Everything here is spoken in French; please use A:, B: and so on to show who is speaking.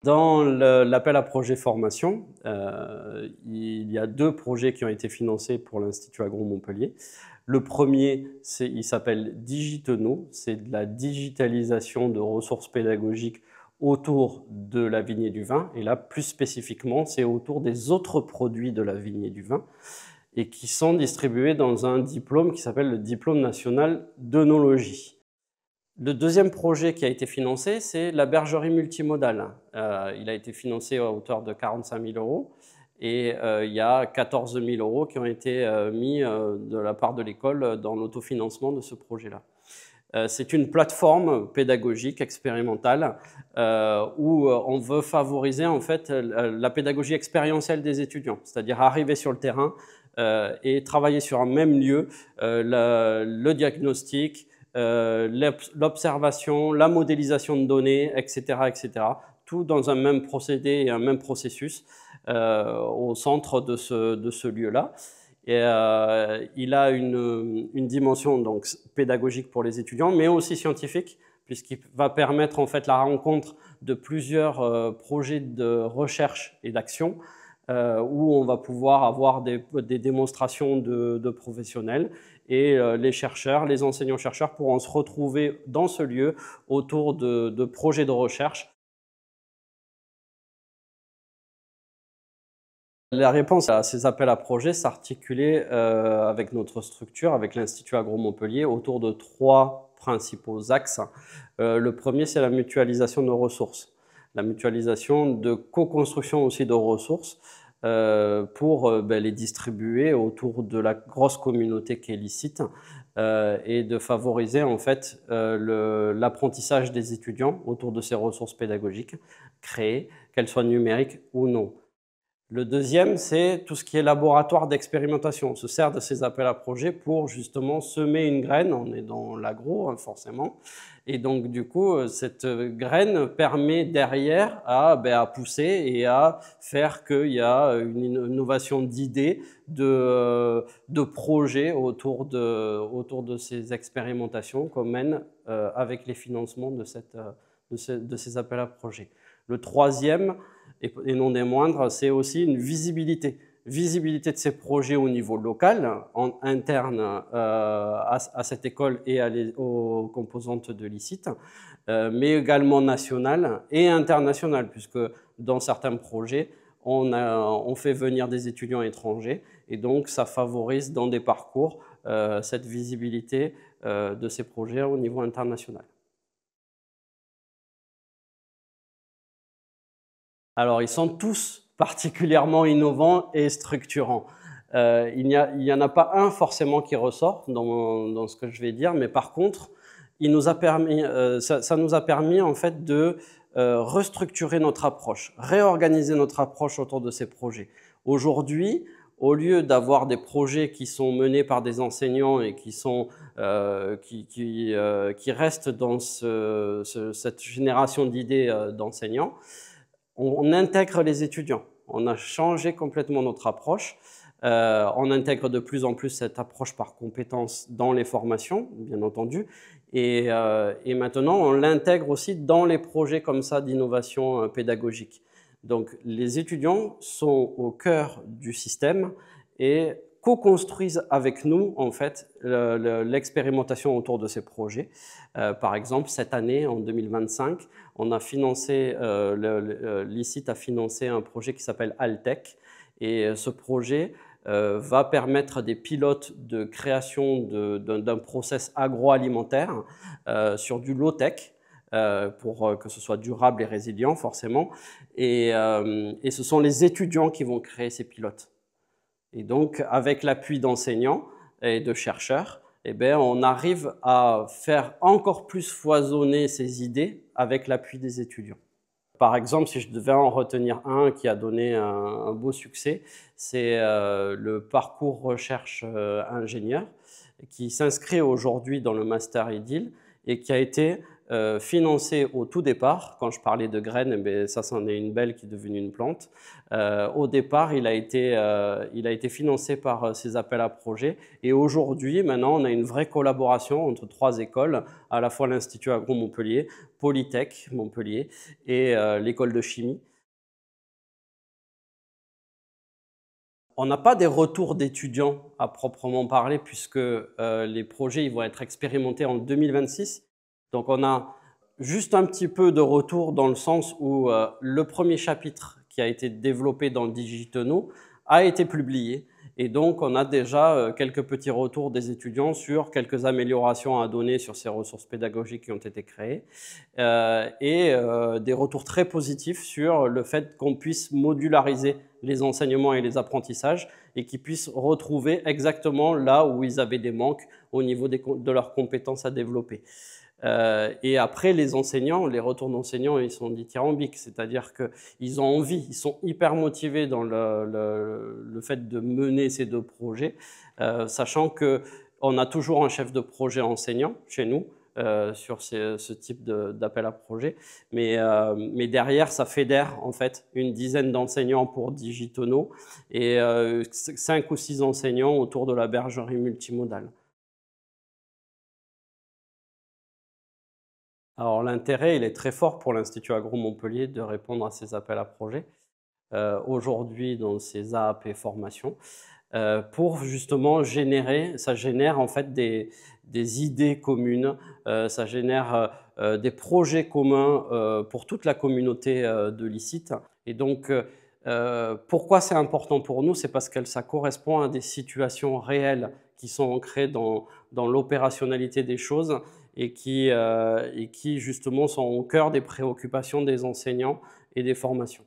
A: Dans l'appel à projet formation, il y a 2 projets qui ont été financés pour l'Institut Agro Montpellier. Le premier, il s'appelle Digitono, c'est de la digitalisation de ressources pédagogiques autour de la vigne et du vin. Et là, plus spécifiquement, c'est autour des autres produits de la vigne et du vin et qui sont distribués dans un diplôme qui s'appelle le diplôme national d'œnologie. Le deuxième projet qui a été financé, c'est la bergerie multimodale. Il a été financé à hauteur de 45 000 € et il y a 14 000 € qui ont été mis de la part de l'école dans l'autofinancement de ce projet-là. C'est une plateforme pédagogique expérimentale où on veut favoriser en fait la pédagogie expérientielle des étudiants, c'est-à-dire arriver sur le terrain et travailler sur un même lieu le diagnostic, l'observation, la modélisation de données, etc., etc., tout dans un même procédé et un même processus au centre de ce lieu-là. Et il a une dimension donc pédagogique pour les étudiants, mais aussi scientifique, puisqu'il va permettre en fait la rencontre de plusieurs projets de recherche et d'action où on va pouvoir avoir des démonstrations de professionnels et les chercheurs, les enseignants-chercheurs pourront se retrouver dans ce lieu autour de projets de recherche. La réponse à ces appels à projets s'articulait avec notre structure, avec l'Institut Agro Montpellier, autour de 3 principaux axes. Le premier, c'est la mutualisation de ressources, la mutualisation de co-construction aussi de ressources pour les distribuer autour de la grosse communauté qu'est l'ICIT et de favoriser en fait l'apprentissage des étudiants autour de ces ressources pédagogiques créées, qu'elles soient numériques ou non. Le deuxième, c'est tout ce qui est laboratoire d'expérimentation. On se sert de ces appels à projets pour justement semer une graine. On est dans l'agro, hein, forcément. Et donc, du coup, cette graine permet derrière à pousser et à faire qu'il y a une innovation d'idées, de projets autour de ces expérimentations qu'on mène avec les financements de ces appels à projets. Le troisième, et non des moindres, c'est aussi une visibilité. Visibilité de ces projets au niveau local, interne à cette école et aux composantes de l'ICIT, mais également nationale et internationale, puisque dans certains projets, on fait venir des étudiants étrangers et donc ça favorise dans des parcours cette visibilité de ces projets au niveau international. Alors, ils sont tous particulièrement innovants et structurants. Il n'y en a pas un forcément qui ressort dans ce que je vais dire, mais par contre, ça nous a permis en fait de restructurer notre approche, réorganiser notre approche autour de ces projets. Aujourd'hui, au lieu d'avoir des projets qui sont menés par des enseignants et qui restent dans cette génération d'idées d'enseignants, on intègre les étudiants. On a changé complètement notre approche. On intègre de plus en plus cette approche par compétences dans les formations, bien entendu. Et maintenant, on l'intègre aussi dans les projets comme ça d'innovation pédagogique. Donc, les étudiants sont au cœur du système et co-construisent avec nous, en fait, l'expérimentation autour de ces projets. Par exemple, cette année, en 2025, on a financé, l'ICIT a financé un projet qui s'appelle Altech. Et ce projet va permettre des pilotes de création d'un process agroalimentaire sur du low-tech, pour que ce soit durable et résilient, forcément. Et ce sont les étudiants qui vont créer ces pilotes. Et donc, avec l'appui d'enseignants et de chercheurs, eh bien, on arrive à faire encore plus foisonner ces idées avec l'appui des étudiants. Par exemple, si je devais en retenir un qui a donné un beau succès, c'est le parcours recherche ingénieur qui s'inscrit aujourd'hui dans le Master EDIL et qui a été financé au tout départ. Quand je parlais de graines, eh bien, ça c'en est une belle qui est devenue une plante. Au départ, il a été financé par ces appels à projets. Et aujourd'hui, maintenant, on a une vraie collaboration entre 3 écoles, à la fois l'Institut Agro Montpellier, Polytech Montpellier et l'école de chimie. On n'a pas des retours d'étudiants à proprement parler, puisque les projets ils vont être expérimentés en 2026. Donc on a juste un petit peu de retour dans le sens où le premier chapitre qui a été développé dans Digitono a été publié. Et donc on a déjà quelques petits retours des étudiants sur quelques améliorations à donner sur ces ressources pédagogiques qui ont été créées. Et des retours très positifs sur le fait qu'on puisse modulariser les enseignements et les apprentissages et qu'ils puissent retrouver exactement là où ils avaient des manques au niveau de leurs compétences à développer. Et après, les enseignants, les retours d'enseignants, ils sont dithyrambiques, c'est-à-dire qu'ils ont envie, ils sont hyper motivés dans le fait de mener ces 2 projets, sachant qu'on a toujours un chef de projet enseignant chez nous, sur ce type d'appel à projet. Mais derrière, ça fédère en fait une dizaine d'enseignants pour Digitono et 5 ou 6 enseignants autour de la bergerie multimodale. Alors l'intérêt, il est très fort pour l'Institut Agro Montpellier de répondre à ces appels à projets aujourd'hui dans ces AAP formations. Pour justement ça génère en fait des idées communes, ça génère des projets communs pour toute la communauté de l'ICIT. Et donc, pourquoi c'est important pour nous? C'est parce que ça correspond à des situations réelles qui sont ancrées dans l'opérationnalité des choses et qui justement sont au cœur des préoccupations des enseignants et des formations.